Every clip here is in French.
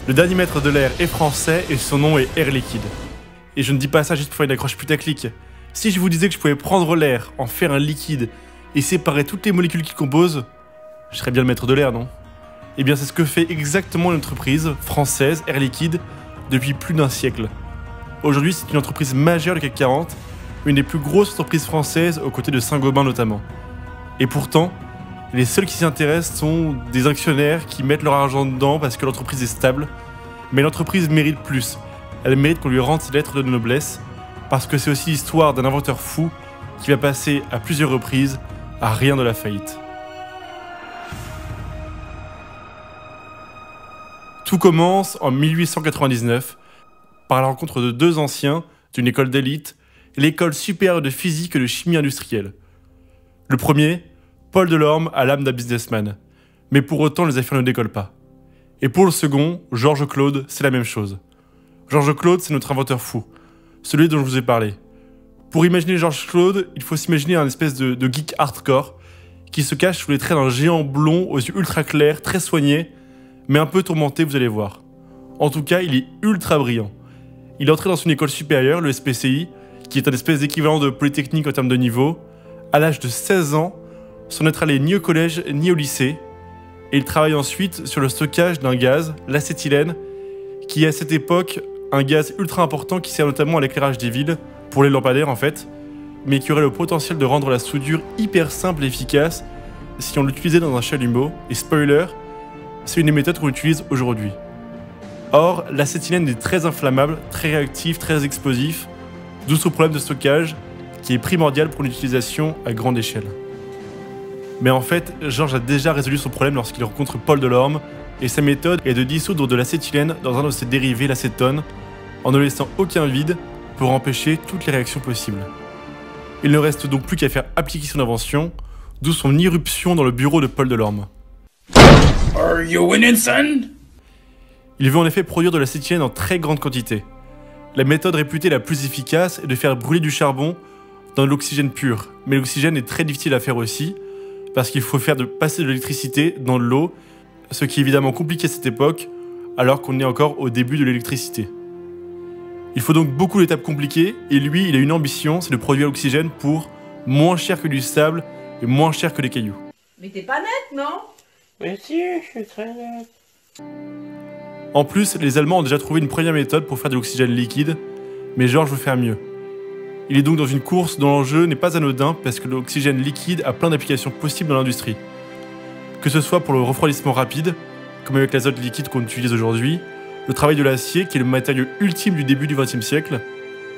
Le dernier maître de l'air est français et son nom est Air Liquide. Et je ne dis pas ça juste pour faire une accroche putaclic. Si je vous disais que je pouvais prendre l'air, en faire un liquide et séparer toutes les molécules qui le composent, je serais bien le maître de l'air, non? Eh bien c'est ce que fait exactement une entreprise française, Air Liquide, depuis plus d'un siècle. Aujourd'hui c'est une entreprise majeure du CAC 40, une des plus grosses entreprises françaises aux côtés de Saint-Gobain notamment. Et pourtant, les seuls qui s'y intéressent sont des actionnaires qui mettent leur argent dedans parce que l'entreprise est stable. Mais l'entreprise mérite plus. Elle mérite qu'on lui rende ses lettres de noblesse parce que c'est aussi l'histoire d'un inventeur fou qui va passer à plusieurs reprises à rien de la faillite. Tout commence en 1899 par la rencontre de deux anciens d'une école d'élite, l'école supérieure de physique et de chimie industrielle. Le premier, Paul Delorme a l'âme d'un businessman, mais pour autant les affaires ne décollent pas. Et pour le second, Georges Claude, c'est la même chose. Georges Claude, c'est notre inventeur fou, celui dont je vous ai parlé. Pour imaginer Georges Claude, il faut s'imaginer un espèce de geek hardcore qui se cache sous les traits d'un géant blond aux yeux ultra clairs, très soigné, mais un peu tourmenté, vous allez voir. En tout cas, il est ultra brillant. Il est entré dans une école supérieure, le SPCI, qui est un espèce d'équivalent de Polytechnique en termes de niveau, à l'âge de 16 ans, sans être allé ni au collège ni au lycée, et il travaille ensuite sur le stockage d'un gaz, l'acétylène, qui est à cette époque un gaz ultra important qui sert notamment à l'éclairage des villes, pour les lampadaires en fait, mais qui aurait le potentiel de rendre la soudure hyper simple et efficace si on l'utilisait dans un chalumeau, et spoiler, c'est une des méthodes qu'on utilise aujourd'hui. Or, l'acétylène est très inflammable, très réactif, très explosif, d'où ce problème de stockage qui est primordial pour l'utilisation à grande échelle. Mais en fait, Georges a déjà résolu son problème lorsqu'il rencontre Paul Delorme, et sa méthode est de dissoudre de l'acétylène dans un de ses dérivés, l'acétone, en ne laissant aucun vide pour empêcher toutes les réactions possibles. Il ne reste donc plus qu'à faire appliquer son invention, d'où son irruption dans le bureau de Paul Delorme. Are you winning, son? Il veut en effet produire de l'acétylène en très grande quantité. La méthode réputée la plus efficace est de faire brûler du charbon dans de l'oxygène pur, mais l'oxygène est très difficile à faire aussi, parce qu'il faut passer de l'électricité dans de l'eau, ce qui est évidemment compliqué à cette époque, alors qu'on est encore au début de l'électricité. Il faut donc beaucoup d'étapes compliquées, et lui, il a une ambition, c'est de produire l'oxygène pour moins cher que du sable et moins cher que des cailloux. Mais t'es pas net, non? Mais si, je suis très net. En plus, les Allemands ont déjà trouvé une première méthode pour faire de l'oxygène liquide, mais Georges veut faire mieux. Il est donc dans une course dont l'enjeu n'est pas anodin parce que l'oxygène liquide a plein d'applications possibles dans l'industrie. Que ce soit pour le refroidissement rapide, comme avec l'azote liquide qu'on utilise aujourd'hui, le travail de l'acier qui est le matériau ultime du début du XXe siècle,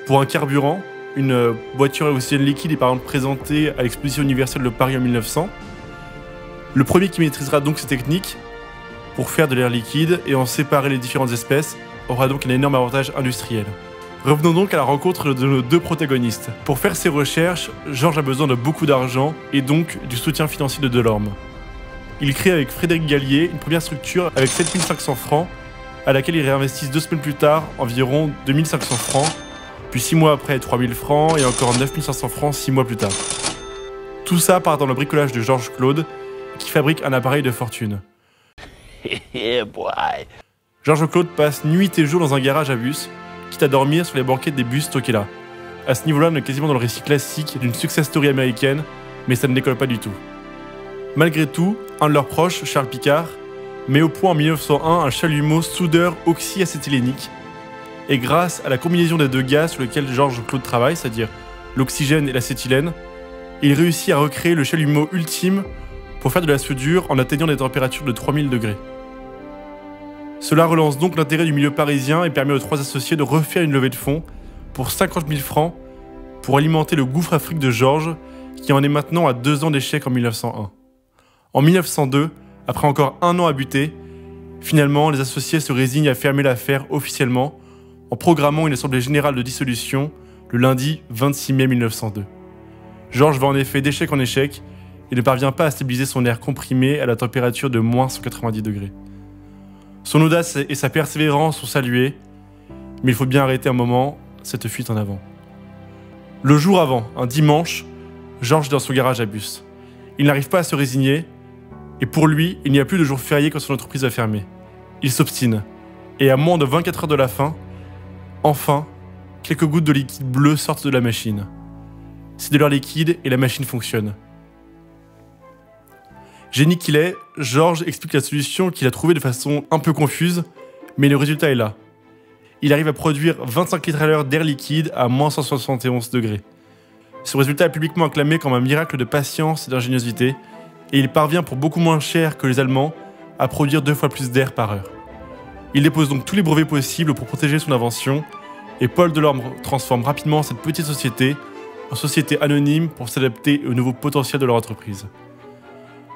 pour un carburant, une voiture à oxygène liquide est par exemple présentée à l'exposition universelle de Paris en 1900. Le premier qui maîtrisera donc ces techniques pour faire de l'air liquide et en séparer les différentes espèces aura donc un énorme avantage industriel. Revenons donc à la rencontre de nos deux protagonistes. Pour faire ses recherches, Georges a besoin de beaucoup d'argent et donc du soutien financier de Delorme. Il crée avec Frédéric Gallier une première structure avec 7500 francs à laquelle il réinvestissent 2 semaines plus tard environ 2500 francs, puis 6 mois après 3000 francs et encore 9500 francs 6 mois plus tard. Tout ça part dans le bricolage de Georges Claude qui fabrique un appareil de fortune. Yeah, boy. Georges Claude passe nuit et jour dans un garage à bus, quitte à dormir sur les banquettes des bus stockés là. À ce niveau-là, on est quasiment dans le récit classique d'une success story américaine, mais ça ne décolle pas du tout. Malgré tout, un de leurs proches, Charles Picard, met au point en 1901 un chalumeau soudeur oxyacétylénique, et grâce à la combinaison des deux gaz sur lesquels Georges Claude travaille, c'est-à-dire l'oxygène et l'acétylène, il réussit à recréer le chalumeau ultime pour faire de la soudure en atteignant des températures de 3000 degrés. Cela relance donc l'intérêt du milieu parisien et permet aux trois associés de refaire une levée de fonds pour 50 000 francs pour alimenter le gouffre afrique de Georges, qui en est maintenant à 2 ans d'échec en 1901. En 1902, après encore 1 an à buter, finalement les associés se résignent à fermer l'affaire officiellement en programmant une assemblée générale de dissolution le lundi 26 mai 1902. Georges va en effet d'échec en échec et ne parvient pas à stabiliser son air comprimé à la température de moins 190 degrés. Son audace et sa persévérance sont saluées, mais il faut bien arrêter un moment cette fuite en avant. Le jour avant, un dimanche, Georges est dans son garage à bus. Il n'arrive pas à se résigner, et pour lui, il n'y a plus de jour férié quand son entreprise va fermer. Il s'obstine. Et à moins de 24 heures de la fin, enfin, quelques gouttes de liquide bleu sortent de la machine. C'est de l'air liquide et la machine fonctionne. Génie qu'il est, Georges explique la solution qu'il a trouvée de façon un peu confuse, mais le résultat est là. Il arrive à produire 25 litres à l'heure d'air liquide à moins 171 degrés. Ce résultat est publiquement acclamé comme un miracle de patience et d'ingéniosité, et il parvient pour beaucoup moins cher que les Allemands à produire 2 fois plus d'air par heure. Il dépose donc tous les brevets possibles pour protéger son invention, et Paul Delorme transforme rapidement cette petite société en société anonyme pour s'adapter au nouveau potentiel de leur entreprise.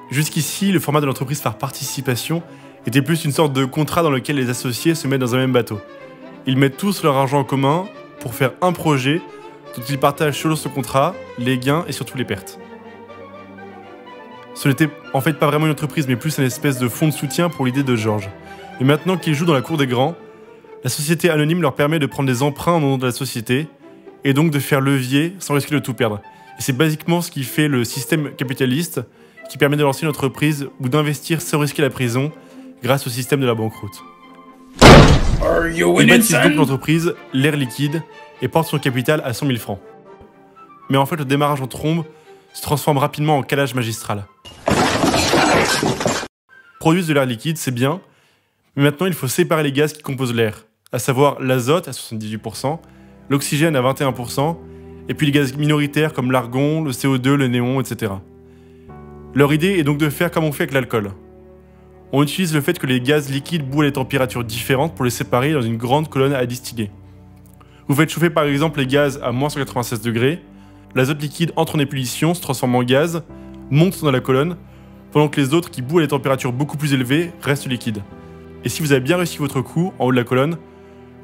Jusqu'ici, le format de l'entreprise par participation était plus une sorte de contrat dans lequel les associés se mettent dans un même bateau. Ils mettent tous leur argent en commun pour faire un projet dont ils partagent selon ce contrat les gains et surtout les pertes. Ce n'était en fait pas vraiment une entreprise mais plus une espèce de fonds de soutien pour l'idée de Georges. Et maintenant qu'ils jouent dans la cour des grands, la société anonyme leur permet de prendre des emprunts au nom de la société et donc de faire levier sans risquer de tout perdre. Et c'est basiquement ce qui fait le système capitaliste qui permet de lancer une entreprise ou d'investir sans risquer la prison grâce au système de la banqueroute. Ils bâtissent donc l'entreprise L'Air Liquide et portent son capital à 100 000 francs. Mais en fait, le démarrage en trombe se transforme rapidement en calage magistral. Produire de l'air liquide, c'est bien, mais maintenant il faut séparer les gaz qui composent l'air, à savoir l'azote à 78%, l'oxygène à 21%, et puis les gaz minoritaires comme l'argon, le CO2, le néon, etc. Leur idée est donc de faire comme on fait avec l'alcool. On utilise le fait que les gaz liquides bouillent à des températures différentes pour les séparer dans une grande colonne à distiller. Vous faites chauffer par exemple les gaz à moins 196 degrés, l'azote liquide entre en ébullition, se transforme en gaz, monte dans la colonne, pendant que les autres qui bouillent à des températures beaucoup plus élevées restent liquides. Et si vous avez bien réussi votre coup en haut de la colonne,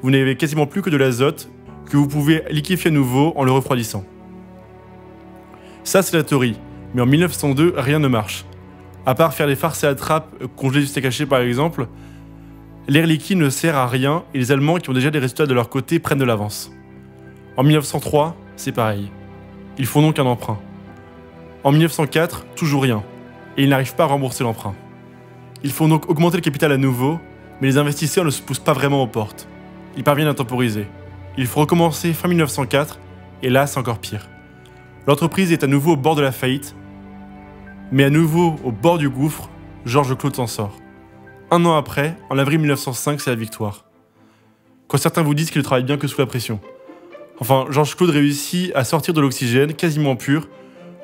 vous n'avez quasiment plus que de l'azote que vous pouvez liquéfier à nouveau en le refroidissant. Ça c'est la théorie, mais en 1902 rien ne marche. À part faire des farces à la trappe, congeler du steak haché par exemple, l'air liquide ne sert à rien et les Allemands qui ont déjà des résultats de leur côté prennent de l'avance. En 1903, c'est pareil. Ils font donc un emprunt. En 1904, toujours rien. Et ils n'arrivent pas à rembourser l'emprunt. Ils font donc augmenter le capital à nouveau, mais les investisseurs ne se poussent pas vraiment aux portes. Ils parviennent à temporiser. Il faut recommencer fin 1904, et là c'est encore pire. L'entreprise est à nouveau au bord de la faillite, mais à nouveau au bord du gouffre, Georges Claude s'en sort. Un an après, en avril 1905, c'est la victoire. Quand certains vous disent qu'il ne travaille bien que sous la pression. Enfin, Georges Claude réussit à sortir de l'oxygène quasiment pur,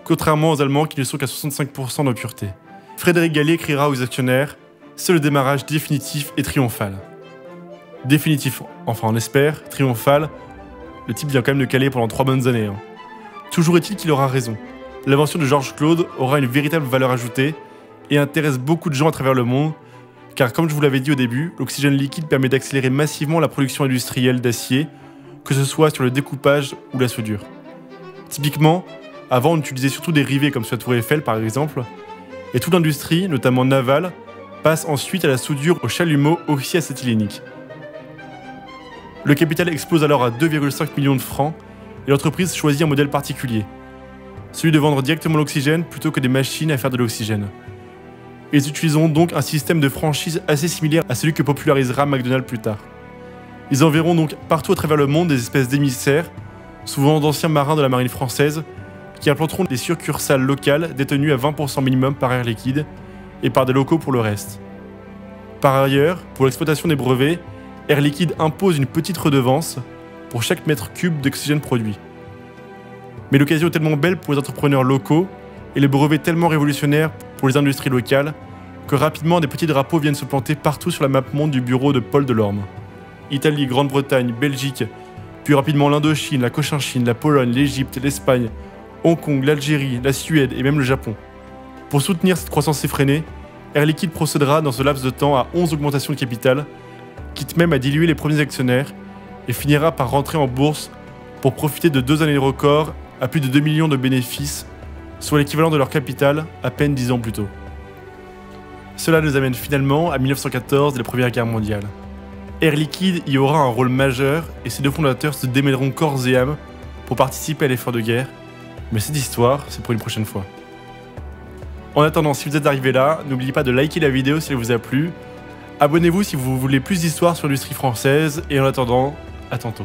contrairement aux Allemands qui ne sont qu'à 65% de pureté. Frédéric Gallet écrira aux actionnaires « C'est le démarrage définitif et triomphal ». Définitif, enfin on espère, triomphal, le type vient quand même de caler pendant 3 bonnes années. Toujours est-il qu'il aura raison. L'invention de Georges Claude aura une véritable valeur ajoutée et intéresse beaucoup de gens à travers le monde, car comme je vous l'avais dit au début, l'oxygène liquide permet d'accélérer massivement la production industrielle d'acier, que ce soit sur le découpage ou la soudure. Typiquement, avant on utilisait surtout des rivets comme sur la tour Eiffel par exemple, et toute l'industrie, notamment navale, passe ensuite à la soudure au chalumeau oxyacétylénique. Le capital explose alors à 2,5 millions de francs et l'entreprise choisit un modèle particulier, celui de vendre directement l'oxygène plutôt que des machines à faire de l'oxygène. Ils utiliseront donc un système de franchise assez similaire à celui que popularisera McDonald's plus tard. Ils enverront donc partout à travers le monde des espèces d'émissaires, souvent d'anciens marins de la marine française, qui implanteront des succursales locales détenues à 20% minimum par Air Liquide et par des locaux pour le reste. Par ailleurs, pour l'exploitation des brevets, Air Liquide impose une petite redevance pour chaque mètre cube d'oxygène produit. Mais l'occasion est tellement belle pour les entrepreneurs locaux et les brevets tellement révolutionnaires pour les industries locales que rapidement des petits drapeaux viennent se planter partout sur la map monde du bureau de Paul Delorme. Italie, Grande-Bretagne, Belgique, puis rapidement l'Indochine, la Cochinchine, la Pologne, l'Égypte, l'Espagne, Hong Kong, l'Algérie, la Suède et même le Japon. Pour soutenir cette croissance effrénée, Air Liquide procédera dans ce laps de temps à 11 augmentations de capital, quitte même à diluer les premiers actionnaires, et finira par rentrer en bourse pour profiter de 2 années de record à plus de 2 millions de bénéfices, soit l'équivalent de leur capital à peine 10 ans plus tôt. Cela nous amène finalement à 1914 et la Première Guerre mondiale. Air Liquide y aura un rôle majeur et ses 2 fondateurs se démêleront corps et âme pour participer à l'effort de guerre, mais cette histoire, c'est pour une prochaine fois. En attendant, si vous êtes arrivé là, n'oubliez pas de liker la vidéo si elle vous a plu, Abonnez-vous si vous voulez plus d'histoires sur l'industrie française, et en attendant, à tantôt.